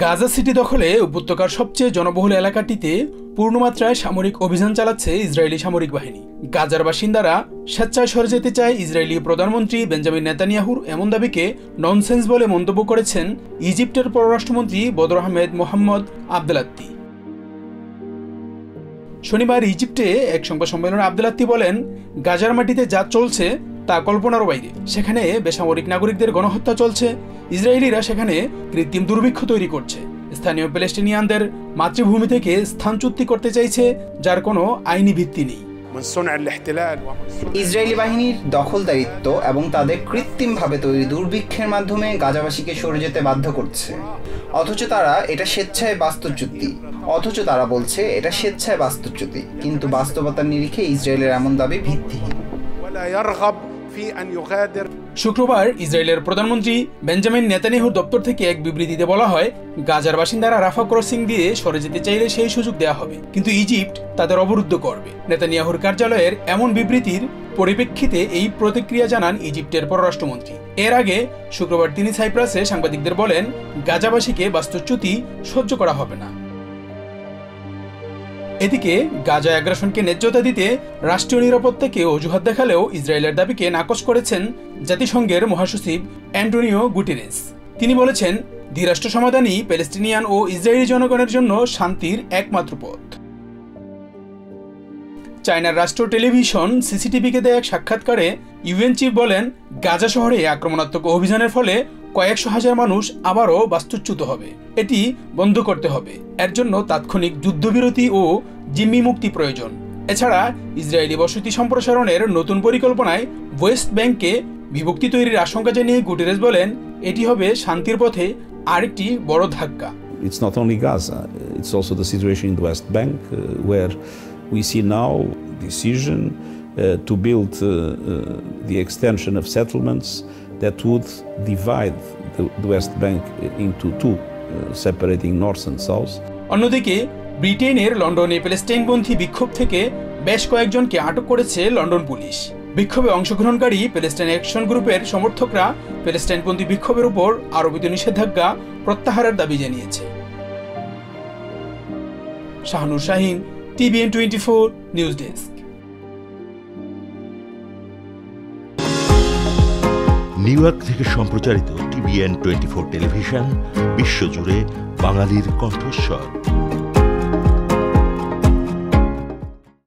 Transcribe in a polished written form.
Gaza city দখলে উপত্যকার সবচেয়ে জনবহুল এলাকাটিতে পূর্ণমাত্রায় সামরিক অভিযান চালাচ্ছে ইসরায়েলি সামরিক বাহিনী। গাজার বাসিন্দারা স্বেচ্ছায় সরে যেতে চায় ইসরায়েলি প্রধানমন্ত্রী বেঞ্জামিন নেতানিয়াহুর এমন দাবিকে ননসেন্স বলে মন্তব্য করেছেন ইজিপ্টের পররাষ্ট্রমন্ত্রী বদর আহমেদ মোহাম্মদ আবদেলাত্তি। শনিবার ইজিপ্টে এক সংবাদ সম্মেলনে আবদেলাত্তি বলেন, গাজার মাটিতে যা চলছে তা কল্পনার বাইরে। সেখানে বেসামরিক নাগরিকদের গণহত্যা চলছে। ইসরায়েলিরা সেখানে কৃত্রিম দুর্ভিক্ষ তৈরি করছে। স্থানীয় প্যালেস্টিনিয়ানদের মাতৃভূমি থেকে স্থানচ্যুতি করতে চাইছে, যার কোনো আইনি ভিত্তি নেই। ইসরায়েলি বাহিনীর দখলদারিত্ব এবং তাদের কৃত্রিমভাবে তৈরি দুর্ভিক্ষের মাধ্যমে গাজাবাসীকে সরে যেতে বাধ্য করছে। অথচ তারা বলছে এটা স্বেচ্ছায় বাস্তুচ্যুতি, কিন্তু বাস্তবতার নিরিখে ইসরায়েলের এমন দাবি ভিত্তিহীন। শুক্রবার ইসরায়েলের প্রধানমন্ত্রী বেঞ্জামিন নেতানিয়াহুর দপ্তর থেকে এক বিবৃতিতে বলা হয়, গাজার বাসিন্দারা রাফা ক্রসিং দিয়ে সরে যেতে চাইলে সেই সুযোগ দেওয়া হবে, কিন্তু ইজিপ্ট তাদের অবরুদ্ধ করবে। নেতানিয়াহুর কার্যালয়ের এমন বিবৃতির পরিপ্রেক্ষিতে এই প্রতিক্রিয়া জানান ইজিপ্টের পররাষ্ট্রমন্ত্রী। এর আগে শুক্রবার তিনি সাইপ্রাসে সাংবাদিকদের বলেন, গাজাবাসীকে বাস্তুচ্যুতি সহ্য করা হবে না। এদিকে গাজা আগ্রাসনকে ন্যায্যতা দিতে রাষ্ট্রীয় নিরাপত্তাকে অজুহাত দেখালেও ইসরায়েলের দাবিকে নাকচ করেছেন জাতিসংঘের মহাসচিব অ্যান্টোনিও গুটেরেস। তিনি বলেছেন, দ্বিরাষ্ট্র সমাধানই প্যালেস্টিনিয়ান ও ইসরায়েলি জনগণের জন্য শান্তির একমাত্র পথ। চায়নার রাষ্ট্র টেলিভিশন সিসিটিভিকে দেয়া এক সাক্ষাৎকারে ইউএন চিফ বলেন, গাজা শহরে আক্রমণাত্মক অভিযানের ফলে কয়েকশো হাজার মানুষ আবারও বাস্তুচ্যুত হবে। এটি বন্ধ করতে হবে। এর জন্য তাৎক্ষণিক যুদ্ধবিরতি ও জিম্মি মুক্তি প্রয়োজন। এছাড়া ইসরায়েলি বসতি সম্প্রসারণের নতুন পরিকল্পনায় ওয়েস্ট ব্যাংকে বিভক্তি তৈরির আশঙ্কা জানিয়ে গুটেরেস বলেন, এটি হবে শান্তির পথে আরেকটি বড় ধাক্কা। It's not only Gaza, it's also the situation in the West Bank where we see now decision to build the extension of settlements that would divide the West Bank into two, separating north and south. অন্যদিকে ব্রিটেনের লন্ডনে প্যালেস্টাইনপন্থী বিক্ষোভ থেকে বেশ কয়েকজনকে আটক করেছে London police. বিক্ষোভে অংশগ্রহণকারী প্যালেস্টাইন অ্যাকশন গ্রুপের সমর্থকরা প্যালেস্টাইনপন্থী বিক্ষোভের উপর আরোপিত নিষেধাজ্ঞা প্রত্যাহারের দাবি জানিয়েছে। Shahnur Shahin, TVN 24 news desk. New York থেকে সম্প্রচারিত TVN 24 টেলিভিশন বিশ্বজুড়ে বাঙালির কণ্ঠস্বর।